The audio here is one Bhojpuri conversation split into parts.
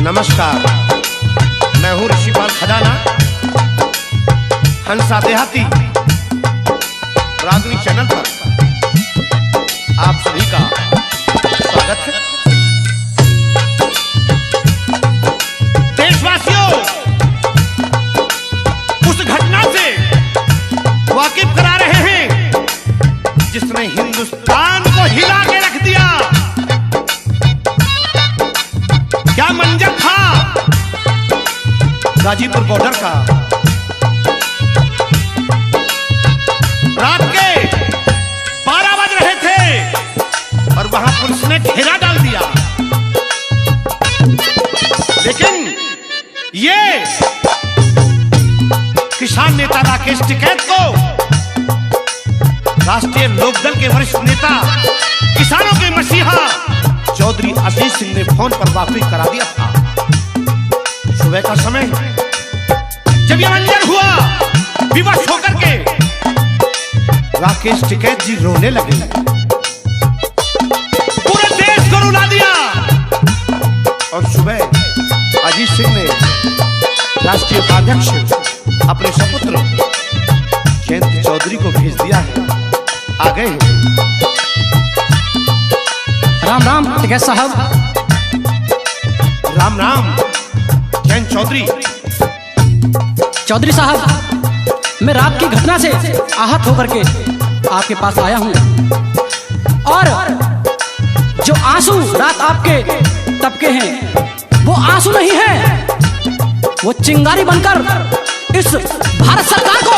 नमस्कार, मैं हूं ऋषिपाल खजाना। हंसा देहाती रागनी चैनल पर आप सभी का स्वागत है। देशवासियों, उस घटना से वाकिफ करा रहे हैं जिसने हिंदुस्तान को हिला के रख दिया। क्या मंजर था गाजीपुर बॉर्डर का। रात के 12 बज रहे थे और वहां पुलिस ने घेरा डाल दिया। लेकिन ये किसान नेता राकेश टिकैत को राष्ट्रीय लोकदल के वरिष्ठ नेता, किसानों के मसीहा चौधरी अजीज सिंह ने फोन पर वाकिफ करा दिया था। सुबह का समय जब यह मंजर हुआ, विवश होकर के राकेश टिकैत जी रोने लगे। पूरे देश को रुला दिया। और सुबह अजीज सिंह ने राष्ट्रीय उपाध्यक्ष अपने सपुत्र जयंत चौधरी को भेज दिया है। आ गए हैं। राम राम टिकैत साहब। राम राम जयंत चौधरी। चौधरी साहब, मैं रात की घटना से आहत होकर के आपके पास आया हूँ और जो आंसू रात आपके टपके हैं वो आंसू नहीं है, वो चिंगारी बनकर इस भारत सरकार को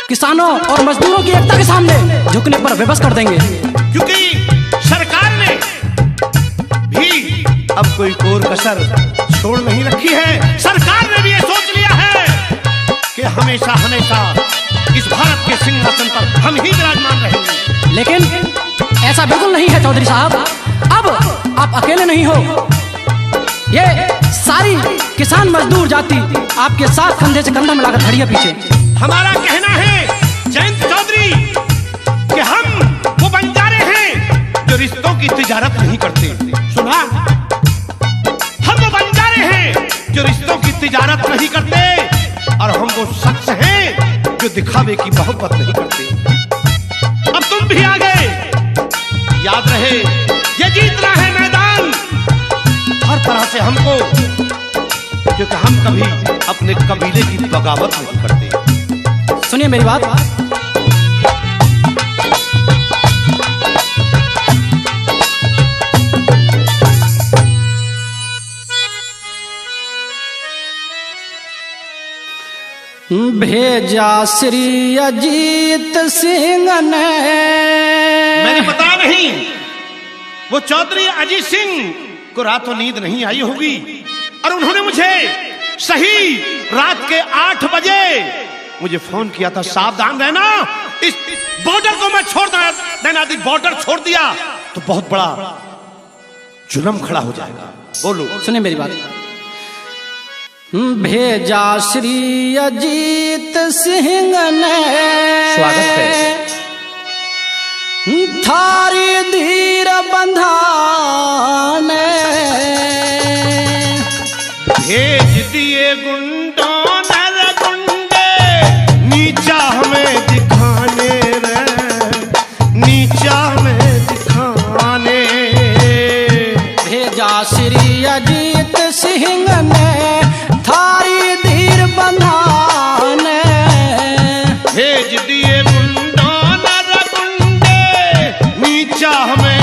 किसानों और मजदूरों की एकता के सामने झुकने पर विवश कर देंगे। क्योंकि सरकार ने भी अब कोई कोर कसर छोड़ नहीं रखी है। सरकार ने भी ये सोच लिया है कि हमेशा हमेशा इस भारत के सिंहासन पर हम ही विराजमान रहेंगे। लेकिन ऐसा बिल्कुल नहीं है चौधरी साहब। अब आप अकेले नहीं हो, ये सारी किसान मजदूर जाति आपके साथ कंधे से कंधा मिलाकर खड़ी है पीछे। हमारा कहना है जयंत चौधरी कि हम वो बंजारे हैं जो रिश्तों की तिजारत नहीं करते। सुना, हम वो बंजारे हैं जो रिश्तों की तिजारत नहीं करते और हम वो शख्स हैं जो दिखावे की मोहब्बत नहीं करते। अब तुम भी आ गए। याद रहे, ये जीतना है मैदान हर तरह से हमको, क्योंकि हम कभी अपने कबीले की बगावत नहीं करते। सुनिए मेरी बात। भेजा श्री अजीत सिंह ने। मैंने बताया नहीं, वो चौधरी अजीत सिंह को रातों नींद नहीं आई होगी और उन्होंने मुझे सही रात के 8 बजे मुझे फोन किया था, सावधान रहना, इस बॉर्डर को मैं छोड़ देना। यदि बॉर्डर छोड़ दिया तो बहुत बड़ा जुल्म खड़ा हो जाएगा। बोलो। सुनिए मेरी बात। भेजा श्री अजीत सिंह ने, स्वागत है। थारी धीर बंधाने, भेज दिए गुंडों नर गुंडे नीचा हमें दिखाने रे, नीचा हमें दिखाने। भेजा श्री अजीत सिंह ने थारी धीर बंधाने, भेज दिए गुंडों नर गुंडे नीचा हमें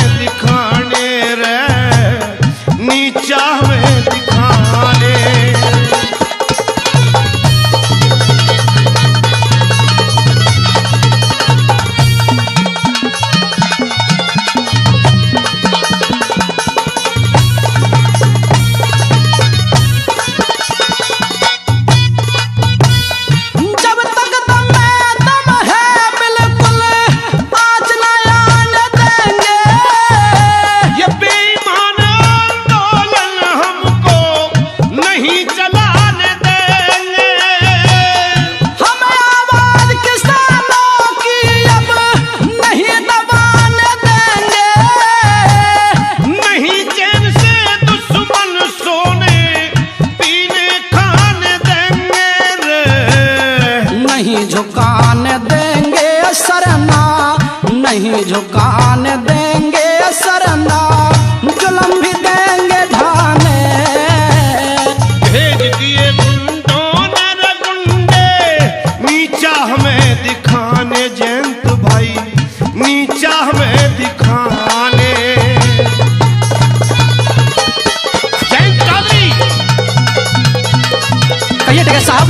बोलिए टिकैत साहब।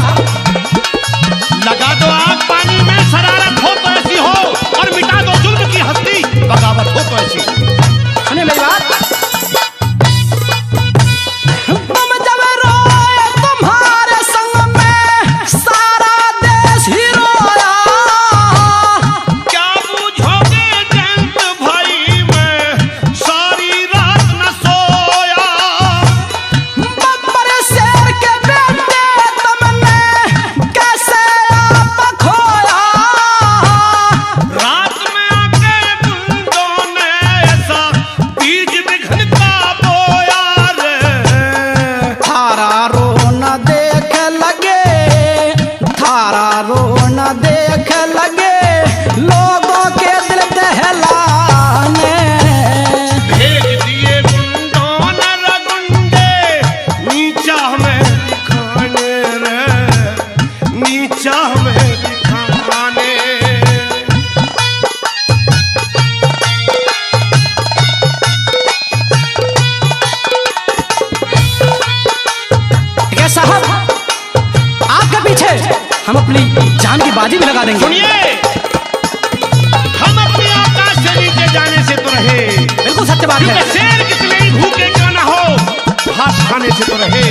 लगा दो आग पानी में, शरारत हो तो ऐसी हो, और मिटा दो जुल्म की हस्ती, बगावत हो तो ऐसी। सुनिए मेरी बात। तुम जब रोए तुम्हारे संग में सारा देश ही रोया, क्या बूझोगे जयंत भाई, मैं सारी रात न सोया। बब्बर शेर के बेटे तुमने कैसे आप खोया। रात में आके गुंडों ने ऐसा बीज विघन का बोया रे। थारा रो न देख लगे, थारा रो न देख लगे लोगों के दिल दहलाने। भेज दिए गुंडों ने रगुंडे, नीचा हमें दिखाने रे, नीचा हमें दिखाने। टिकैत साहब, आपके पीछे हम अपनी जान की बाजी भी लगा देंगे। सुनिए, हम अपने आकाश से नीचे जाने से तो रहे, बिल्कुल सत्य बात क्योंकि है। शेर कितने ही भूखे क्यों ना हो, घास खाने से तो रहे।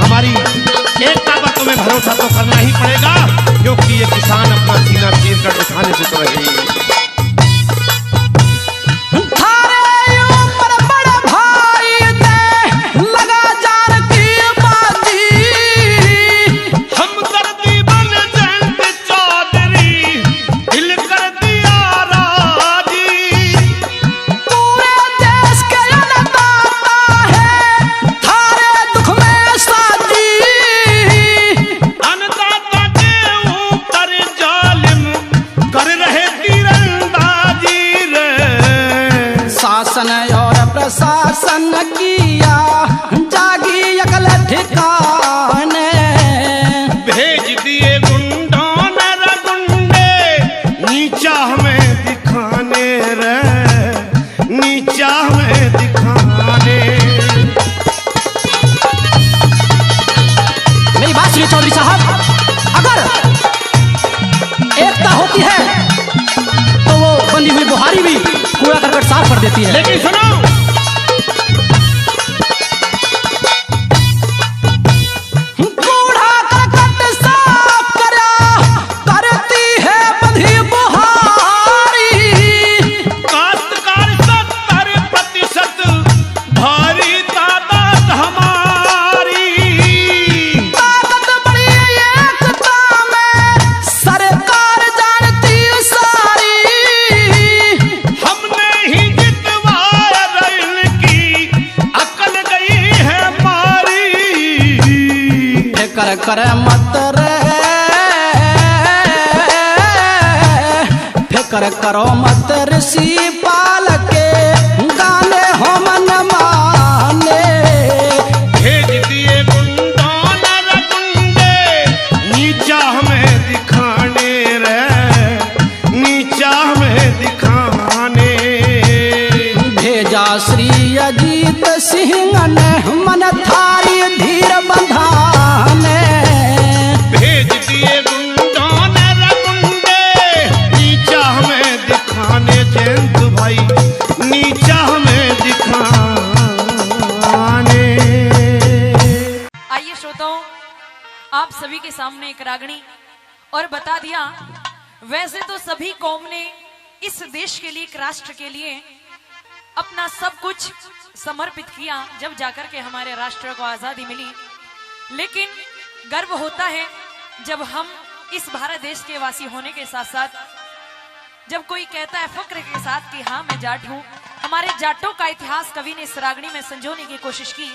हमारी एकता पर तुम्हें भरोसा तो करना ही पड़ेगा, क्योंकि ये किसान अपना सीना चीर कर दिखाने से तो रहे। थारे ऊपर बड़े भाई ने लगा जान की बाजी। हमदर्दी बन जयंत चौधरी, दिल कर दिया राजी। पूरे देश के अन्नदाता है थारे दुख में साजी। अन्नदाता के ऊपर जालिम कर रहे तीरंदाजी रे। शासन और प्रशासन किया जागी अकल ठिकाने। भेज दिए गुंडों ने रगुंडे, नीचा हमें दिखाने रे, नीचा हमें दिखाने। मेरी बात सुनिए चौधरी साहब, अगर एकता होती है तो वो बंदी हुई बुहारी भी कूड़ा करकट साफ कर देती है। लेकिन सुनो, कूड़ा करकट साफ करा करती है बंदी बुहारी। काश्तकार 70% भारी तादाद हमारी। ताकत बड़ी एकता में सरकार जानती सारी। हमने ही जितवाया रैल की, अकल गई है मारी। फिकर कर मत रे, फिकर करो मत ऋषि पाल के गाने हो मन माने। भेज दिए गुंडों ने रगुंडे, नीचा हमें दिखाने रे, नीचा हमें दिखाने। भेजा श्री अजीत सिंह ने मन थारी धीर बंधाने। भेज दिए गुंडों ने रगुंडे, नीचा हमें दिखाने। जयंत भाई, नीचा हमें दिखाने। आइए श्रोताओं, आप सभी के सामने एक रागनी और बता दिया। वैसे तो सभी कौम ने इस देश के लिए, एक राष्ट्र के लिए अपना सब कुछ समर्पित किया जब जाकर के हमारे राष्ट्र को आजादी मिली। लेकिन गर्व होता है जब हम इस भारत देश के वासी होने के साथ साथ जब कोई कहता है फक्र के साथ कि हाँ मैं जाट हूँ। हमारे जाटों का इतिहास कवि ने इस रागनी में संजोने की कोशिश की।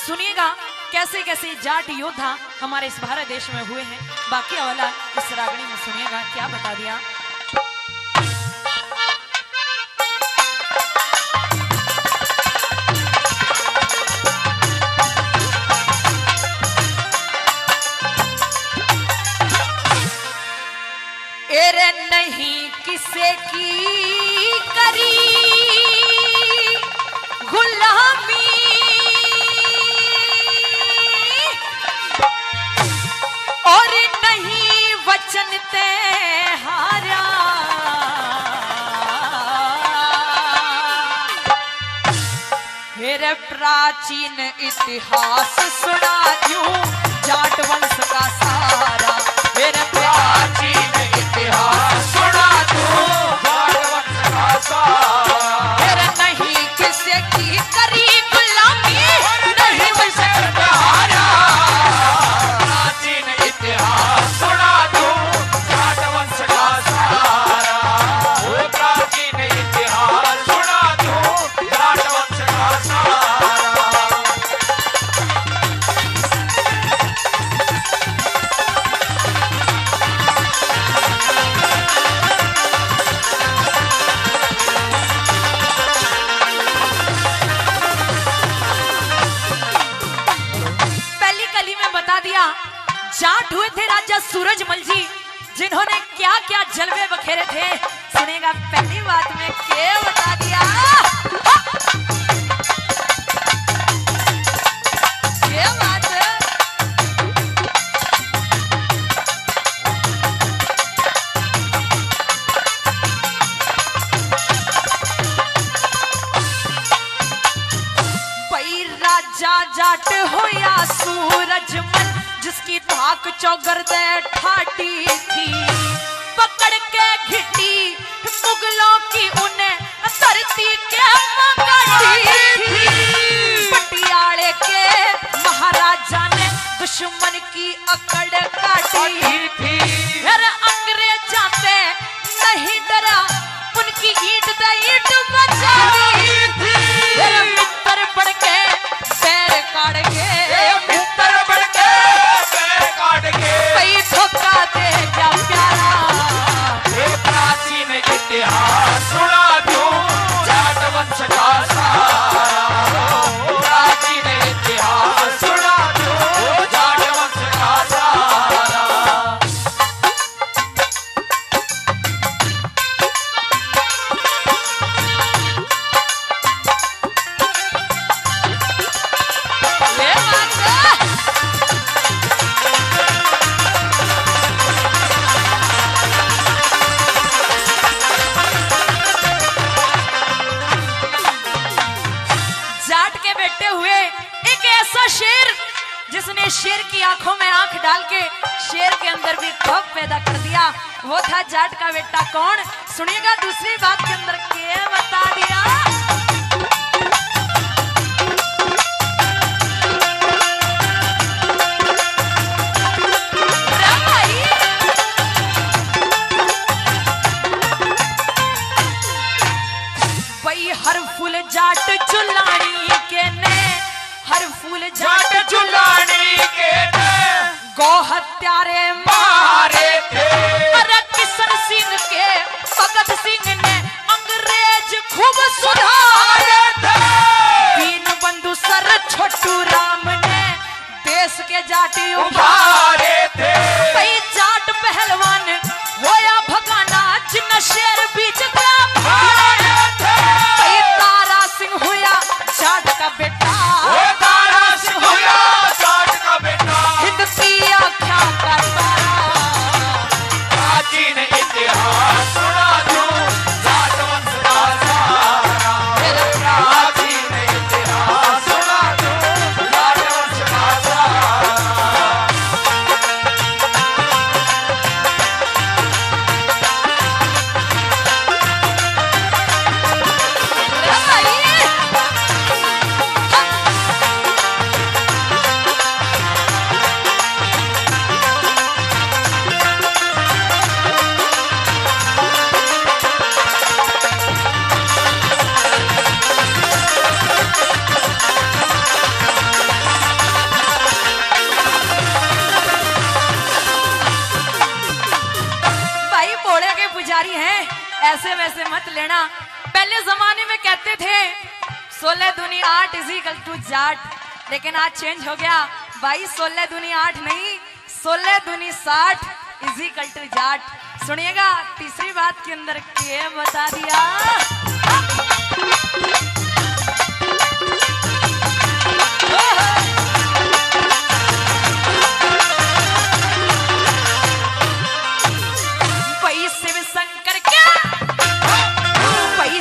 सुनिएगा कैसे कैसे जाट योद्धा हमारे इस भारत देश में हुए हैं। बाकी वाला इस रागनी में सुनिएगा क्या बता दिया। एरे नहीं किसे की करी गुलामी, मेरे प्राचीन इतिहास सुना दूं जाट वंश का सारा, मेरे प्राचीन इतिहास सुना दूं जाट वंश का सारा। मेरे नहीं किसी की करी गुलामी, नहीं वंश तुम्हारा, प्राचीन इतिहास सुना दूं जाट वंश का सारा, वो प्राचीन इतिहास सुना दूं जाट वंश का सारा। पहली कली में बता दिया जाट हुए थे राजा सूरजमल जी, जिन्होंने क्या क्या जलवे बखेरे थे। सुनेगा पहली बात में क्या बता दिया, क्या बात है? भाई राजा जाट होया सूरजमल, जिसकी धाक चौगर दे ठाटी थी, पकड़ के घिटी मुगलों की उन्हें धरती के मगाटी थी। पटियाले के महाराजा ने दुश्मन की अकड़ काटी थी, फिर अंग्रेज जाते नहीं डरा, उनकी ईंट दे ईंट बचाती थी। फिर मित्र बढ़ के पैर काट के, मित्र बढ़ के पैर काट के, कई धोखा दे जा प्यारा, ये प्राचीन इतिहास सुना दूं जाट वंश का सारा, प्राचीन इतिहास सुना दूं जाट वंश का सारा। ले माता जाट के बेटे हुए एक ऐसा शेर, जिसने शेर की आंखों में आंख डाल के शेर के अंदर भी खौफ पैदा कर दिया। वो था जाट का बेटा कौन? सुनिएगा दूसरी बात के अंदर क्या बता दिया, भाई हर फूल जाट चुलानी के ने, हर फूल जाट चुलानी के ने, गौ हत्यारे मारे थे। अरे किशन सिंह के भगत सिंह ने अंग्रेज खूब सुधारे थे। दीनबंधु सर छोटू राम ने देश के जाटी उभारे थे। कई जाट पहलवान होया भगाना, जिन शेर बीच में भारे थे। कई तारा सिंह हुआ जाट का बेटा, तारा सिंह हुआ जाट का बेटा, हिंद की आख्या का तारा, प्राचीन इतिहास सुना दूं जाट वंश का सारा, प्राचीन इतिहास सुना दूं जाट वंश का सारा। पुजारी हैं, ऐसे वैसे मत लेना। पहले जमाने में कहते थे 16 दूनी 8 = जाट, लेकिन आज चेंज हो गया भाई, 16 दूनी 8 नहीं, 16 दूनी 60 = जाट। सुनिएगा तीसरी बात के अंदर क्या बता दिया,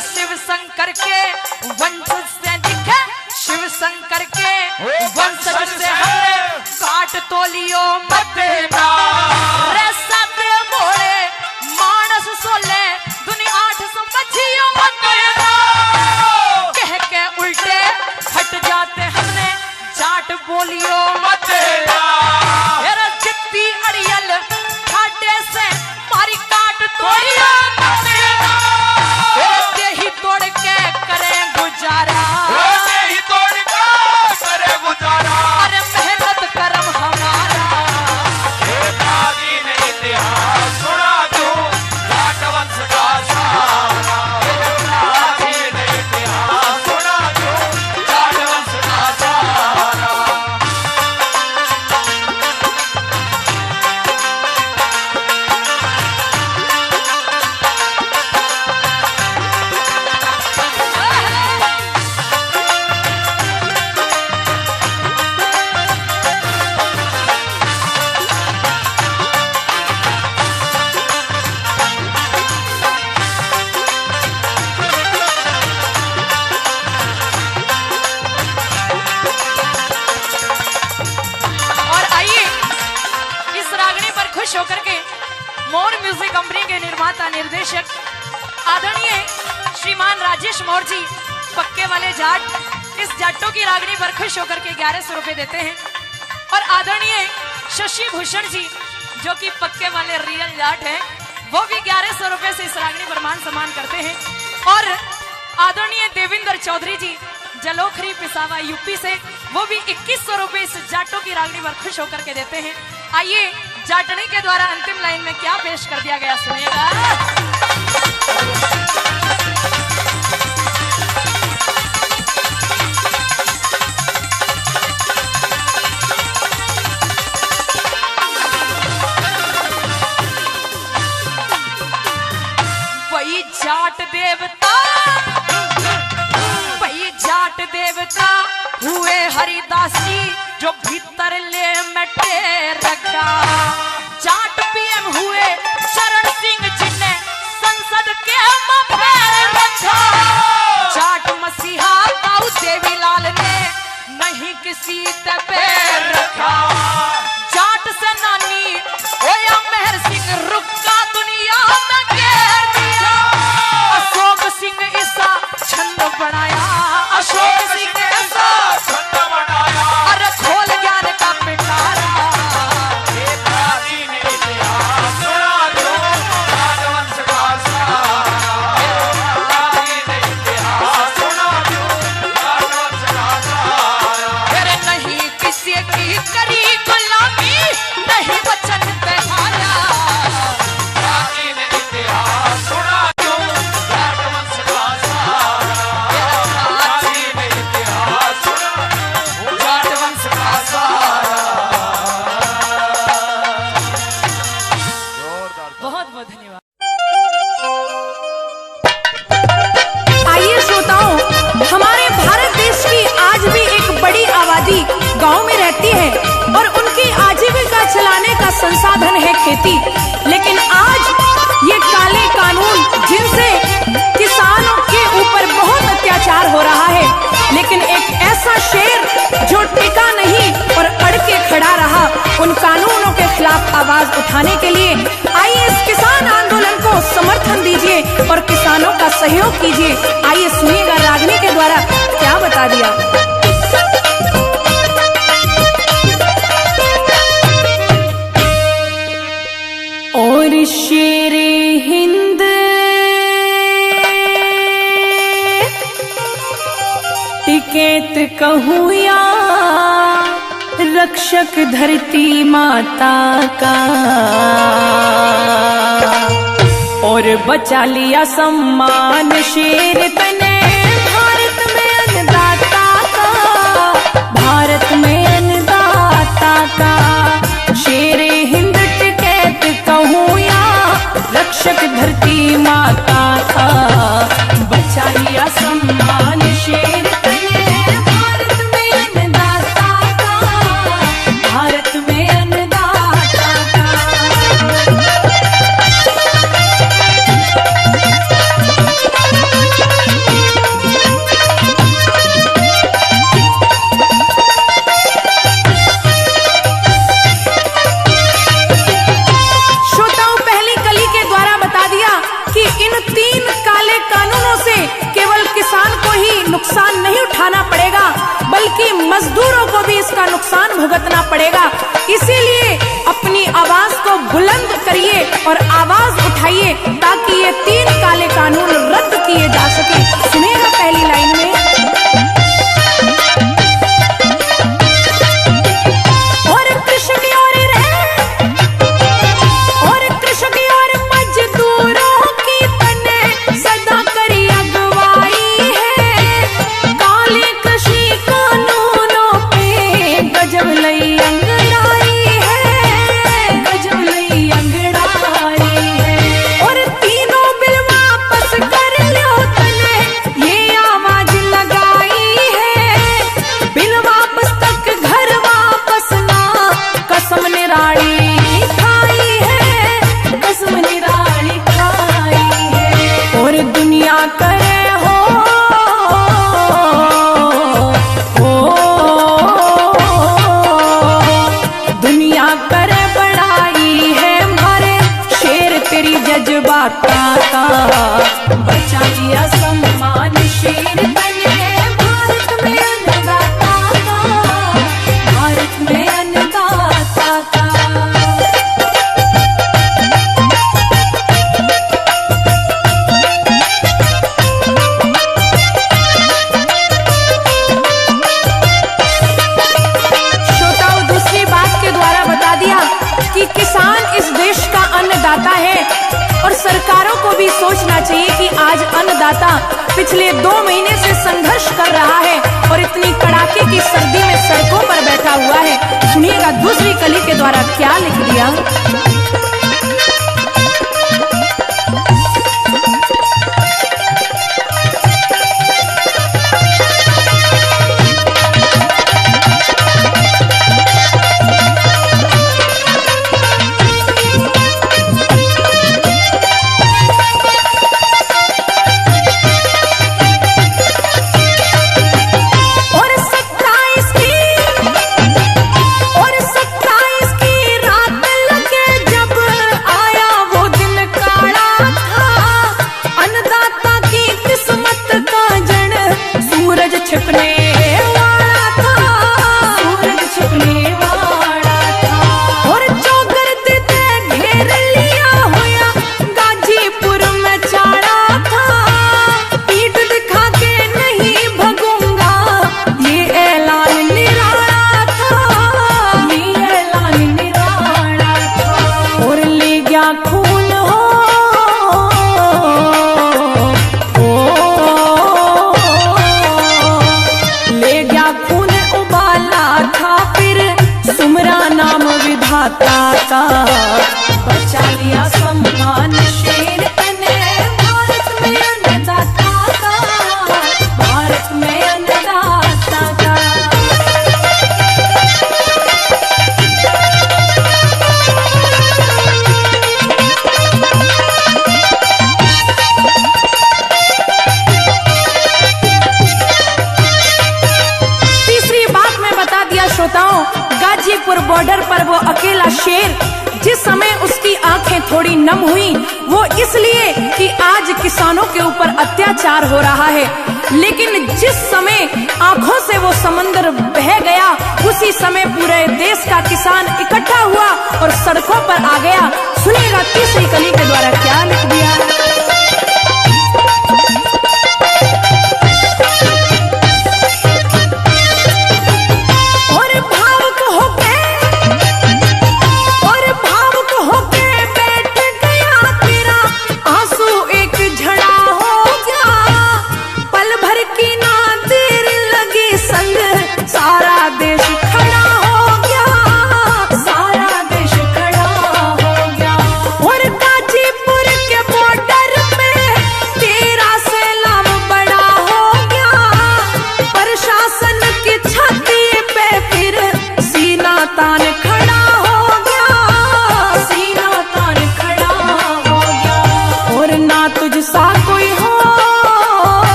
शिव शंकर के वंश से दिखे शंकर के वंशज से हमने काट तो लियो मत रे सते मोड़े मानस सोले दुनिया 8 समझियो मत कह के उल्टे फट जाते हमने जाट बोलियो मत जितनी अड़ियल खाटे से मारी काट तोड़ियो ही तोड़ के करे गुजारा अरे मेहनत करम हमारा सुना दो जाट वंश का सहारा सुना दो जाट वंश का सहारा। होकर के मोर म्यूजिक कंपनी के निर्माता निर्देशक आदरणीय श्रीमान राजेश मौर्य जी पक्के वाले जाट इस जाटों की रागनी पर खुश होकर के 1100 रुपए देते हैं और आदरणीय शशि भूषण जी जो कि पक्के वाले रियल जाट हैं वो भी 1100 रुपए से इस रागनी पर मान सम्मान करते हैं और आदरणीय देवेंद्र चौधरी जी जलोखरी पिसावा यूपी से वो भी 2100 रुपए इस जाटों की रागनी पर खुश होकर के देते हैं। आइए जाटनी के द्वारा अंतिम लाइन में क्या पेश कर दिया गया सुनिएगा। वही जाट देवता हुए हरिदासी जो भीतर ले मटे रखा जाट पीएम हुए चरण सिंह जिन्हें संसद के पैर रखा जाट मसीहा बाबू देवीलाल ने नहीं किसी पे पैर रखा जाट सेनानी होया मेहर सिंह रुका दुनिया में घेर दिया अशोक सिंह ईसा छंद बनाया अशोक सिंह ईसा छंद बनाया अरे खोल ज्ञान का पिटारा प्राचीन इतिहास सुना दो राजवंश का सहारा प्राचीन इतिहास सुना दो राजवंश का सहारा। अरे नहीं किसी की करी गुलामी नहीं वचन पे हारा प्राचीन इतिहास सुना दो राजवंश का सहारा प्राचीन इतिहास सुना दो राजवंश का सहारा। बहुत बहुत धन्यवाद। आइए श्रोताओं, हमारे भारत देश की आज भी एक बड़ी आबादी गांव में रहती है और उनकी आजीविका चलाने का संसाधन है खेती। लेकिन आज ये काले कानून जिनसे किसानों के ऊपर बहुत अत्याचार हो रहा है, लेकिन एक ऐसा शेर जो टिका नहीं और अड़ के खड़ा रहा, उन कानूनों के खिलाफ आवाज उठाने के लिए आइए इस किसान आंदोलन को समर्थन दीजिए और किसानों का सहयोग कीजिए। आइए सुनिएगा रागनी के द्वारा क्या बता दिया। और शेरे हिंद टिकेत कहूँ या रक्षक धरती माता का, और बचा लिया सम्मान शेर तने भारत में अन्नदाता का, भारत में अन्नदाता का। शेरे हिंद टिकैत कहूँ या रक्षक धरती माता का, बचा लिया सम्मान शेर तने भारत में अन्नदाता का, भारत में अन्नदाता का। नुकसान नहीं उठाना पड़ेगा, बल्कि मजदूरों को भी इसका नुकसान भुगतना पड़ेगा। इसीलिए अपनी आवाज को बुलंद करिए और आवाज उठाइए ताकि ये 3 काले कानून रद्द किए जा सके। सुनिएगा पहली लाइन में, बचा लिया सम्मान शेर बने भारत में अन्नदाता का, भारत में अन्नदाता का। श्रोताओं, दूसरी बात के द्वारा बता दिया कि किसान इस देश का अन्नदाता है और सरकारों को भी सोचना चाहिए कि आज अन्नदाता पिछले 2 महीने से संघर्ष कर रहा है और इतनी कड़ाके की सर्दी में सड़कों पर बैठा हुआ है। सुनिएगा दूसरी कली के द्वारा क्या लिख दिया, का बचा लिया सम्मान शेर बने भारत में अन्नदाता का, भारत में अन्नदाता का। तीसरी बात मैं बता दिया श्रोताओं, गाजीपुर बॉर्डर पर वो अकेला शेर, जिस समय उसकी आंखें थोड़ी नम हुई वो इसलिए कि आज किसानों के ऊपर अत्याचार हो रहा है, लेकिन जिस समय आंखों से वो समंदर बह गया उसी समय पूरे देश का किसान इकट्ठा हुआ और सड़कों पर आ गया। सुनिएगा तीसरी कली के द्वारा क्या लिख दिया,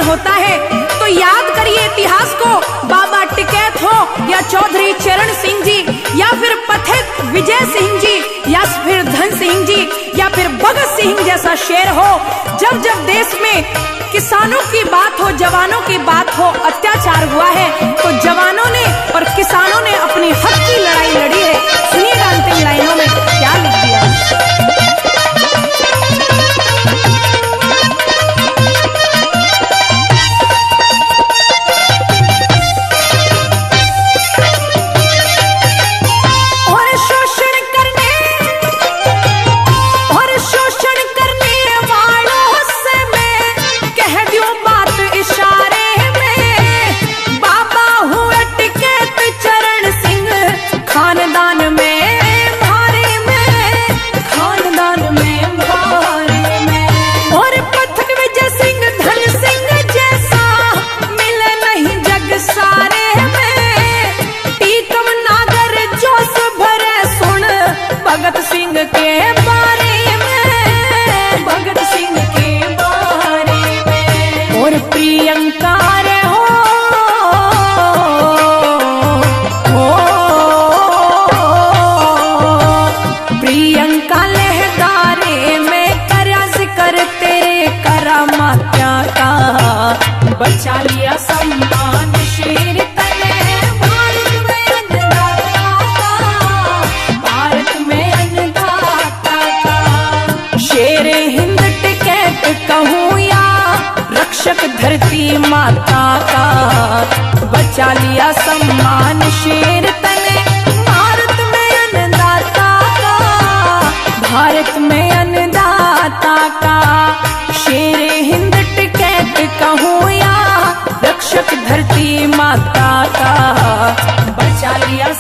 होता है तो याद करिए इतिहास को। बाबा टिकैत हो या चौधरी चरण सिंह जी या फिर पथिक विजय सिंह जी या फिर धन सिंह जी या फिर भगत सिंह जैसा शेर हो, जब जब देश में किसानों की बात हो, जवानों की बात हो, अत्याचार हुआ है तो जवानों ने और किसानों ने अपनी हक की लड़ाई लड़ी है। सुनिएगा अंतिम लाइनों में क्या लिख दिया। बचा लिया सम्मान शेर तने भारत में अन्नदाता का, भारत में अन्नदाता का। शेर हिंद टिकैत कहूँ या रक्षक धरती माता का, बचा लिया सम्मान शेर तने भारत में अन्नदाता का, भारत में अन्नदाता का। शेर हिंद टिकैत कहूँ या रक्षक धरती माता का, बचा लिया